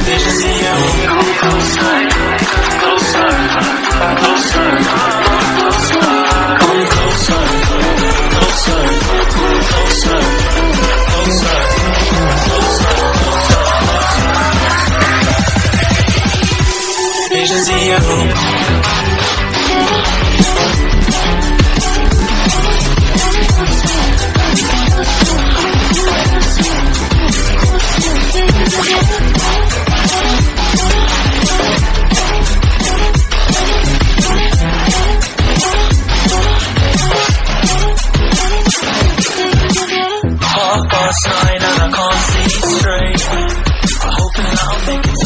Visions of you. Come closer, closer, closer, closer. Come closer, closer, closer, closer, closer, closer. Visions of you. Half past 9 and I can't see straight. I'm hoping that I'll make it